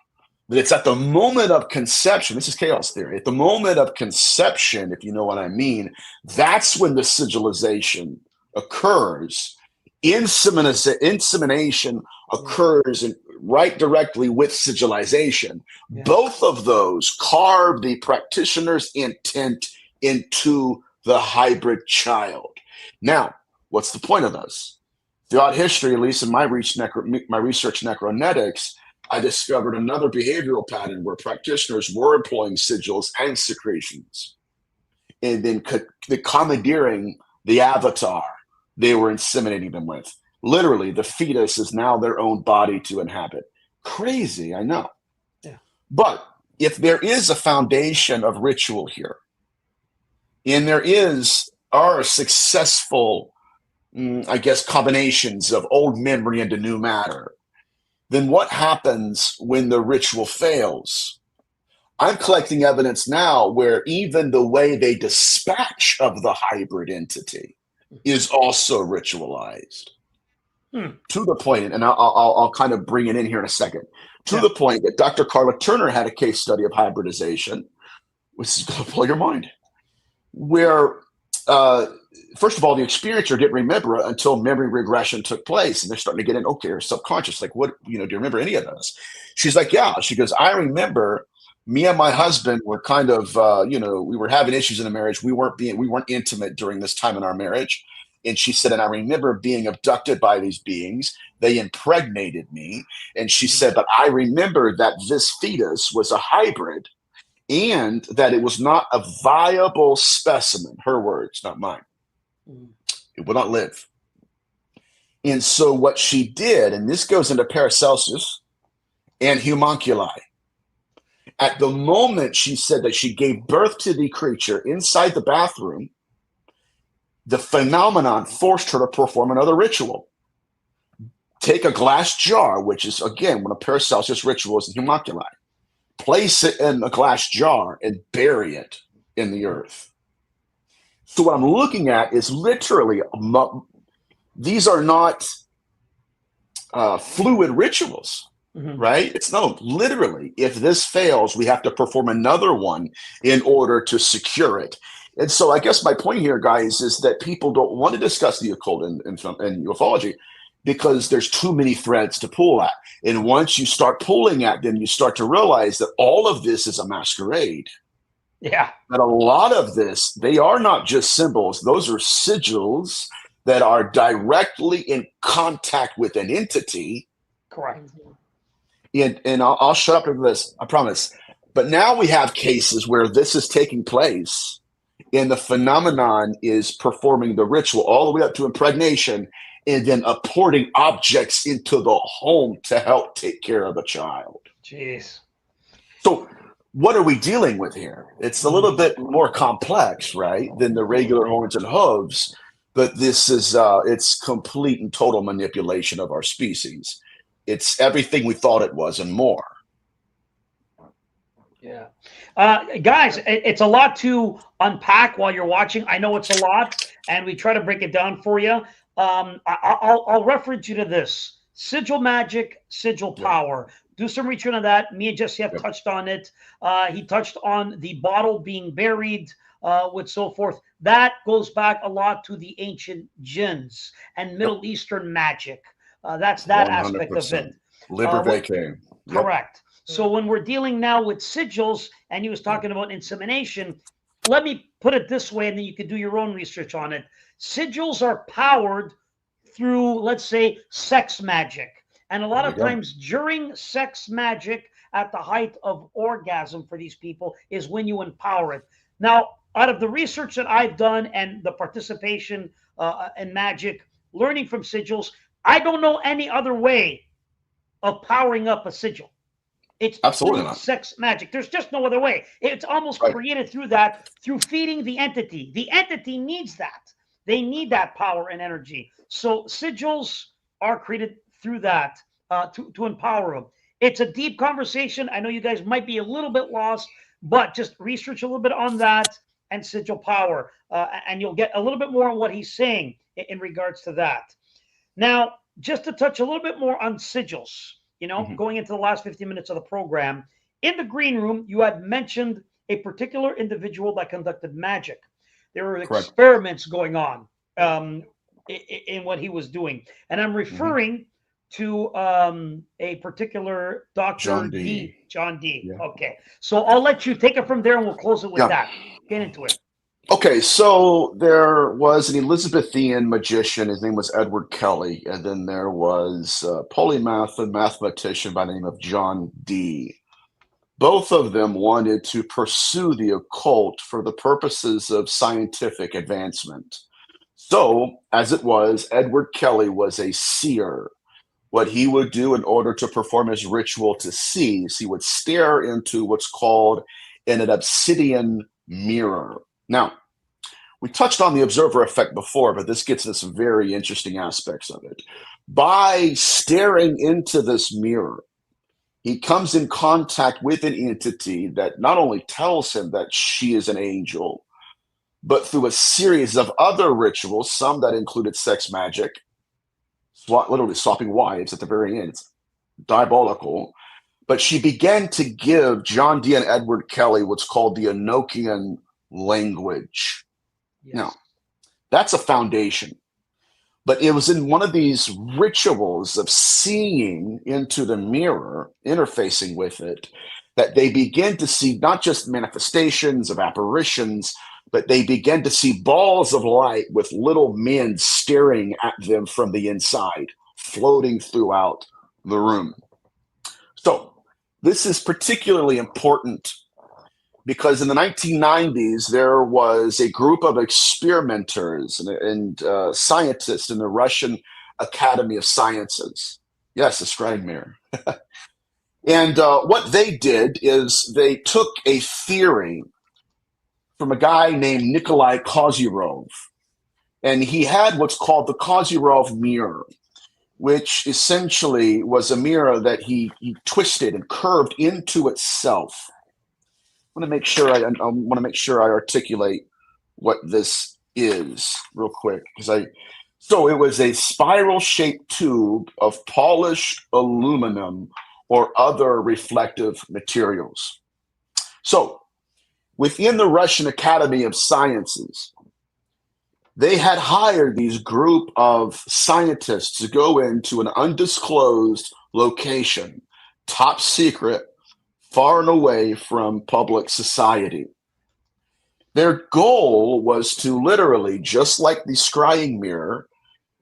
that it's at the moment of conception. This is chaos theory. At the moment of conception, if you know what I mean, that's when the sigilization occurs. Insemination occurs right directly with sigilization. Yeah. Both of those carve the practitioner's intent into the hybrid child. Now, what's the point of those? Throughout history, at least in my research necronetics, I discovered another behavioral pattern where practitioners were employing sigils and secretions, and then commandeering the avatar they were inseminating them with. Literally, the fetus is now their own body to inhabit. Crazy, I know. Yeah. But if there is a foundation of ritual here, and there are successful, I guess, combinations of old memory into new matter, then what happens when the ritual fails? I'm collecting evidence now where even the way they dispatch of the hybrid entity is also ritualized. To the point, and I'll kind of bring it in here in a second, to the point that Dr. Carla Turner had a case study of hybridization, which is going to blow your mind, where first of all, the experiencer didn't remember it until memory regression took place, and they're starting to get in, okay, or subconscious, like, what, do you remember any of this? She's like, yeah. She goes, I remember me and my husband were kind of, we were having issues in the marriage. We weren't intimate during this time in our marriage. And she said, and I remember being abducted by these beings. They impregnated me. And she said, but I remember that this fetus was a hybrid and that it was not a viable specimen. Her words, not mine. It would not live. And so what she did, and this goes into Paracelsus and Homunculi. At the moment she said that she gave birth to the creature inside the bathroom, the phenomenon forced her to perform another ritual. Take a glass jar, which is, again, one of Paracelsus' rituals in Homunculi. Place it in a glass jar and bury it in the earth. So what I'm looking at is literally, these are not fluid rituals. Right? It's literally, if this fails, we have to perform another one in order to secure it. And so I guess my point here, guys, is that people don't want to discuss the occult and ufology because there's too many threads to pull at. And once you start pulling at them, you start to realize that all of this is a masquerade. Yeah. That a lot of this, they are not just symbols. Those are sigils that are directly in contact with an entity. Correct. And I'll shut up after this, I promise. But now we have cases where this is taking place and the phenomenon is performing the ritual all the way up to impregnation and then apporting objects into the home to help take care of the child. Jeez. So what are we dealing with here? It's a little bit more complex, right, than the regular horns and hooves. But this is it's complete and total manipulation of our species. It's everything we thought it was and more. Yeah. Guys, it's a lot to unpack while you're watching. I know it's a lot, and we try to break it down for you. I'll reference you to this. Sigil magic, sigil power. Do some research on that. Me and Jesse have touched on it. He touched on the bottle being buried with so forth. That goes back a lot to the ancient jinns and Middle Eastern magic. That's that 100%. Aspect of it. Liber vacay. Correct. So when we're dealing now with sigils, and he was talking about insemination, let me put it this way, and then you can do your own research on it. Sigils are powered through, let's say, sex magic. And a lot of times during sex magic, at the height of orgasm for these people, is when you empower it. Now, out of the research that I've done and the participation in magic, learning from sigils, I don't know any other way of powering up a sigil. It's absolutely through not sex magic. There's just no other way. It's almost created through that, through feeding the entity. The entity needs that. They need that power and energy. So sigils are created through that to empower them. It's a deep conversation. I know you guys might be a little bit lost, but just research a little bit on that and Sigil Power, and you'll get a little bit more on what he's saying in regards to that. Now, just to touch a little bit more on sigils, going into the last 15 minutes of the program, in the green room, you had mentioned a particular individual that conducted magic. There were Correct. experiments going on in what he was doing. And I'm referring to a particular Dr. John D. John D. Yeah. Okay. So I'll let you take it from there and we'll close it with that. Get into it. Okay, so there was an Elizabethan magician. His name was Edward Kelly. And then there was a polymath and mathematician by the name of John D. Both of them wanted to pursue the occult for the purposes of scientific advancement. So, as it was, Edward Kelly was a seer. What he would do in order to perform his ritual to see is he would stare into what's called an obsidian mirror. Now, we touched on the observer effect before, but this gets to some very interesting aspects of it. By staring into this mirror, he comes in contact with an entity that not only tells him that she is an angel, but through a series of other rituals, some that included sex magic, literally swapping wives at the very end. It's diabolical. But she began to give John D. and Edward Kelly what's called the Enochian language. Yes. Now, that's a foundation. But it was in one of these rituals of seeing into the mirror, interfacing with it, that they begin to see not just manifestations of apparitions, but they begin to see balls of light with little men staring at them from the inside, floating throughout the room. So this is particularly important because in the 1990s, there was a group of experimenters and scientists in the Russian Academy of Sciences. Yes, the Scribe Mirror. And what they did is they took a theory from a guy named Nikolai Kozyrov, and he had what's called the Kozyrov mirror, which essentially was a mirror that he twisted and curved into itself. I want to make sure I articulate what this is real quick, so it was a spiral-shaped tube of polished aluminum or other reflective materials. So within the Russian Academy of Sciences, they had hired these group of scientists to go into an undisclosed location, top secret, far and away from public society. Their goal was to literally, just like the scrying mirror,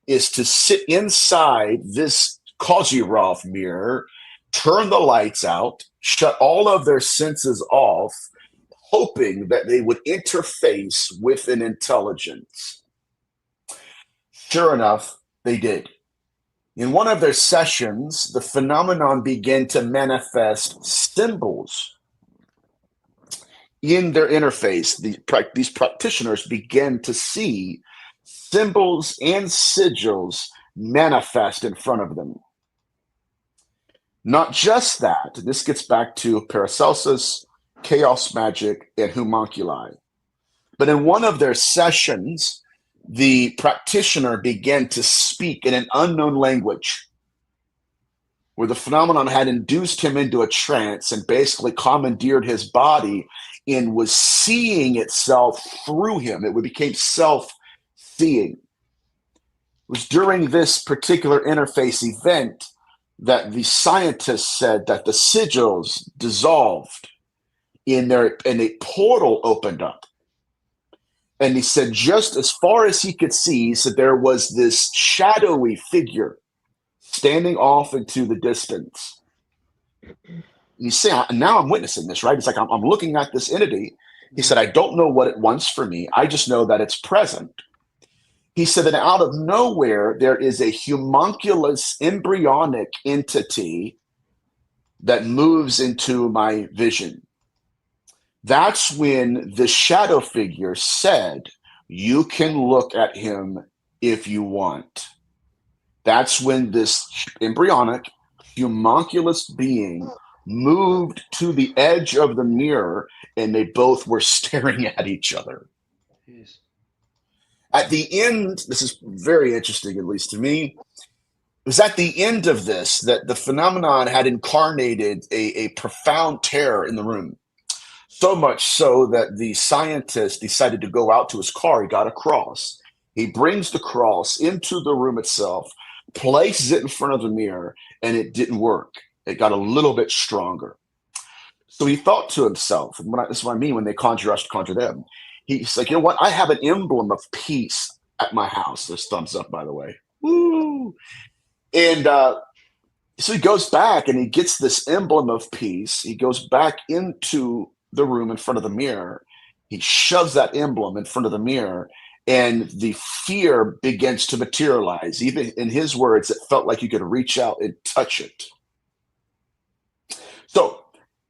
is to sit inside this Kozyrov mirror, turn the lights out, shut all of their senses off, hoping that they would interface with an intelligence. Sure enough, they did. In one of their sessions, the phenomenon began to manifest symbols in their interface. These practitioners began to see symbols and sigils manifest in front of them. Not just that, this gets back to Paracelsus, chaos magic, and homunculi. But in one of their sessions, the practitioner began to speak in an unknown language where the phenomenon had induced him into a trance and basically commandeered his body and was seeing itself through him. It became self-seeing. It was during this particular interface event that the scientists said that the sigils dissolved and a portal opened up. And he said, just as far as he could see, he said there was this shadowy figure standing off into the distance. And you say, now I'm witnessing this, right? It's like I'm looking at this entity. He said, I don't know what it wants for me. I just know that it's present. He said that out of nowhere, there is a homunculus embryonic entity that moves into my vision. That's when the shadow figure said, you can look at him if you want. That's when this embryonic homunculus being moved to the edge of the mirror, and they both were staring at each other. Jeez. At the end, this is very interesting, at least to me. It was at the end of this that the phenomenon had incarnated a profound terror in the room. So much so that the scientist decided to go out to his car. He got a cross. He brings the cross into the room itself, places it in front of the mirror, and it didn't work. It got a little bit stronger. So he thought to himself, and this is what I mean when they conjure us to conjure them. He's like, you know what? I have an emblem of peace at my house. There's thumbs up, by the way. Woo! And so he goes back and he gets this emblem of peace. He goes back into the room in front of the mirror. He shoves that emblem in front of the mirror, and the fear begins to materialize. Even in his words, it felt like you could reach out and touch it. So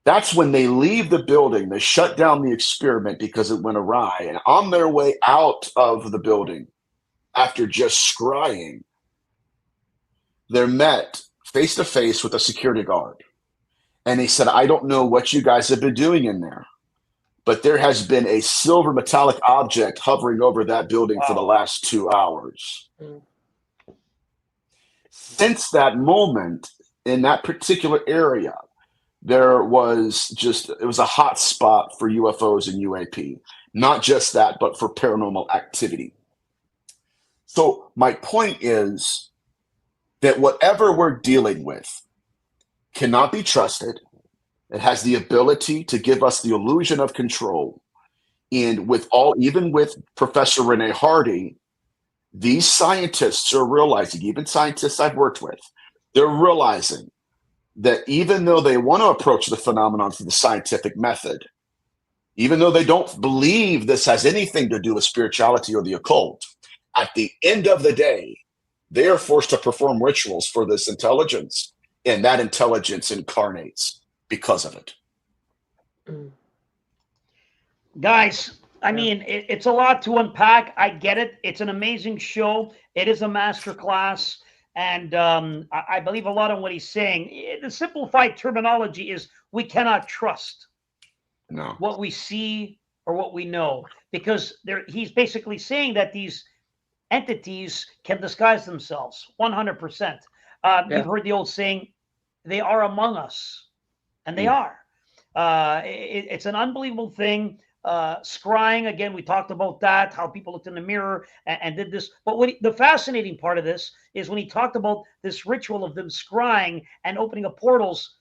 that's when they leave the building. They shut down the experiment because it went awry. And on their way out of the building, after just scrying, they're met face to face with a security guard. And he said, I don't know what you guys have been doing in there, but there has been a silver metallic object hovering over that building for the last 2 hours. Since that moment, in that particular area, there was it was a hot spot for UFOs and UAP. Not just that, but for paranormal activity. So my point is that whatever we're dealing with cannot be trusted. It has the ability to give us the illusion of control. And even with Professor Renee Hardy, these scientists are realizing, even scientists I've worked with, they're realizing that even though they want to approach the phenomenon through the scientific method, even though they don't believe this has anything to do with spirituality or the occult, at the end of the day, they are forced to perform rituals for this intelligence, and that intelligence incarnates because of it. Guys, I mean, it's a lot to unpack. I get it. It's an amazing show. It is a master class. And I believe a lot of what he's saying. The simplified terminology is we cannot trust what we see or what we know. Because he's basically saying that these entities can disguise themselves 100%. You've heard the old saying, they are among us. And they are. It's an unbelievable thing. Scrying, again, we talked about that, how people looked in the mirror and did this. But the fascinating part of this is when he talked about this ritual of them scrying and opening up portals,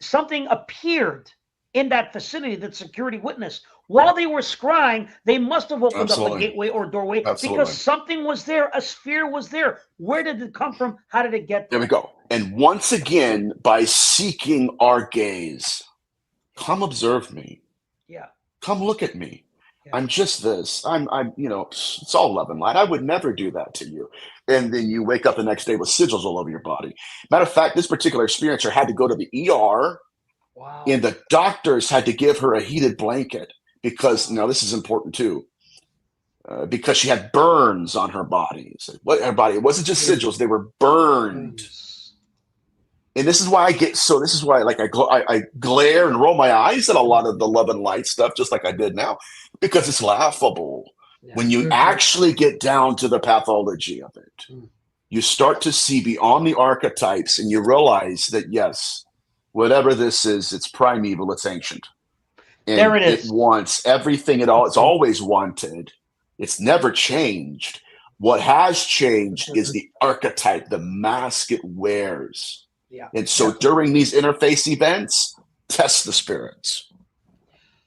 something appeared in that facility that security witnessed. While they were scrying, they must have opened up a gateway or doorway because something was there, a sphere was there. Where did it come from? How did it get there? There we go. And once again, by seeking our gaze, come observe me. Yeah. Come look at me. Yeah. I'm just this. I'm, it's all love and light. I would never do that to you. And then you wake up the next day with sigils all over your body. Matter of fact, this particular experiencer had to go to the ER. Wow. And the doctors had to give her a heated blanket because, now this is important too, because she had burns on her body. So her body, it wasn't just sigils, they were burned. And this is why I glare and roll my eyes at a lot of the love and light stuff, just like I did now, because it's laughable. Yeah. When you actually get down to the pathology of it, you start to see beyond the archetypes and you realize that, yes, whatever this is, it's primeval, it's ancient. And there it is. It wants everything at all. It's always wanted. It's never changed. What has changed is the archetype, the mask it wears. Yeah. And so during these interface events, test the spirits.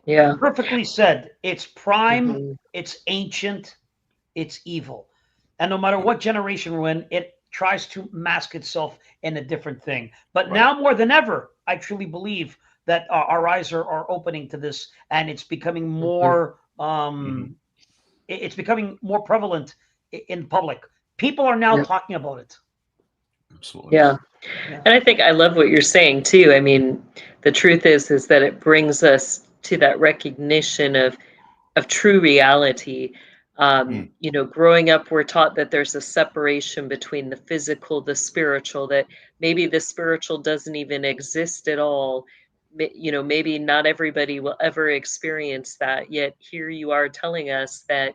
Yeah. Perfectly said. It's prime, it's ancient, it's evil. And no matter what generation we're in, it tries to mask itself in a different thing. But now more than ever, I truly believe that our eyes are opening to this, and it's becoming more it's becoming more prevalent in public. People are now talking about it. Absolutely. Yeah. And I think I love what you're saying too. I mean, the truth is that it brings us to that recognition of true reality. You know, growing up, we're taught that there's a separation between the physical, the spiritual, that maybe the spiritual doesn't even exist at all. You know, maybe not everybody will ever experience that. Yet here you are telling us that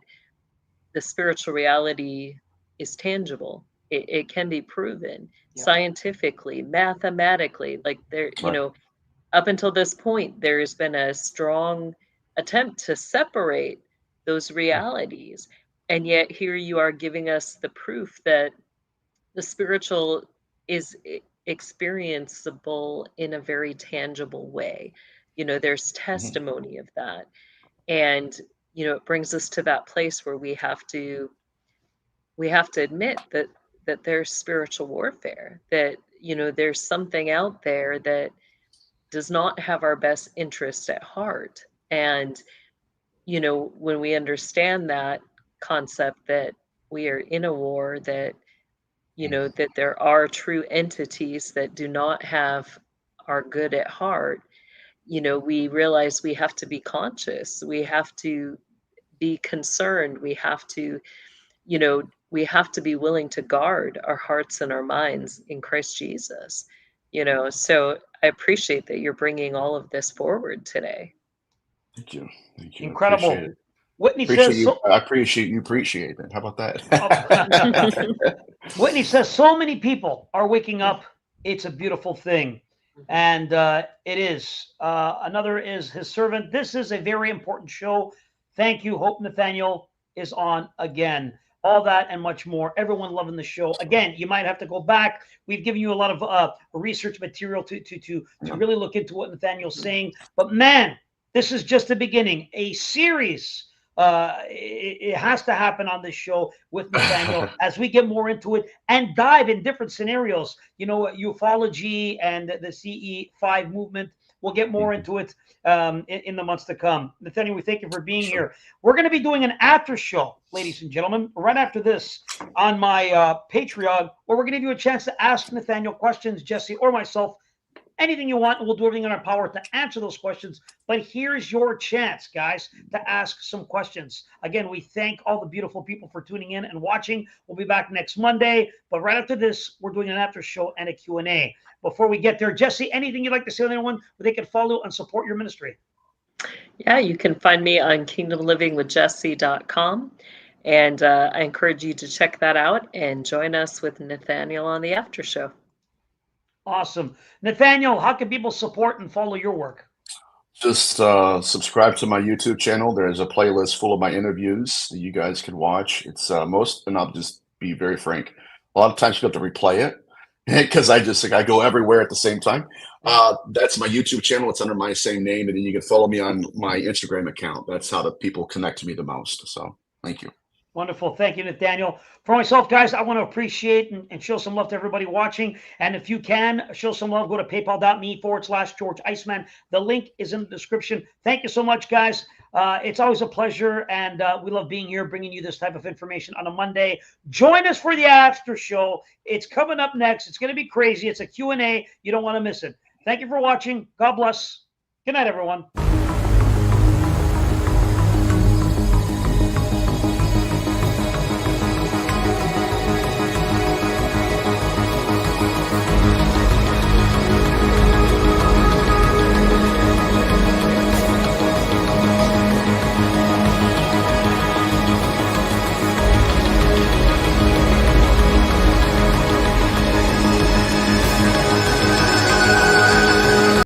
the spiritual reality is tangible. It can be proven scientifically, mathematically. Like there, you Right. know, up until this point, there's been a strong attempt to separate those realities. And yet here you are giving us the proof that the spiritual is experienceable in a very tangible way. You know, there's testimony of that. And, you know, it brings us to that place where we have to admit that there's spiritual warfare, that, you know, there's something out there that does not have our best interest at heart. And, you know, when we understand that concept, that we are in a war, that, you know, that there are true entities that do not have our good at heart, you know, we realize we have to be conscious. We have to be concerned. We have to, you know, we have to be willing to guard our hearts and our minds in Christ Jesus. You know, so I appreciate that you're bringing all of this forward today. Thank you. Thank you. Incredible. I appreciate it. Whitney Appreciate says, you. I appreciate you. Appreciate it. How about that? Whitney says, so many people are waking up. It's a beautiful thing. And it is. Another is his servant. This is a very important show. Thank you. Hope Nathaniel is on again. All that and much more. Everyone loving the show. Again, you might have to go back. We've given you a lot of research material to really look into what Nathaniel's saying. But man, this is just the beginning. A series. It has to happen on this show with Nathaniel as we get more into it and dive in different scenarios. You know, ufology and the CE5 movement. We'll get more into it in the months to come. Nathaniel, we thank you for being here. We're going to be doing an after show, ladies and gentlemen, right after this on my Patreon, where we're going to give you a chance to ask Nathaniel questions, Jesse or myself, anything you want, and we'll do everything in our power to answer those questions. But here's your chance, guys, to ask some questions. Again, we thank all the beautiful people for tuning in and watching. We'll be back next Monday. But right after this, we're doing an after show and a Q&A. Before we get there, Jesse, anything you'd like to say to anyone where they can follow and support your ministry? Yeah, you can find me on kingdomlivingwithjesse.com. And I encourage you to check that out and join us with Nathaniel on the after show. Awesome. Nathaniel, how can people support and follow your work? Just subscribe to my YouTube channel. There's a playlist full of my interviews that you guys can watch. It's and I'll just be very frank, a lot of times you have to replay it because I go everywhere at the same time. That's my YouTube channel. It's under my same name, and then you can follow me on my Instagram account. That's how the people connect to me the most. So thank you. Wonderful. Thank you, Nathaniel. For myself, guys, I want to appreciate and show some love to everybody watching. And if you can show some love, go to paypal.me/George Iceman. The link is in the description. Thank you so much, guys. It's always a pleasure, and we love being here, bringing you this type of information on a Monday. Join us for the after show. It's coming up next. It's going to be crazy. It's a Q&A. You don't want to miss it. Thank you for watching. God bless. Good night, everyone.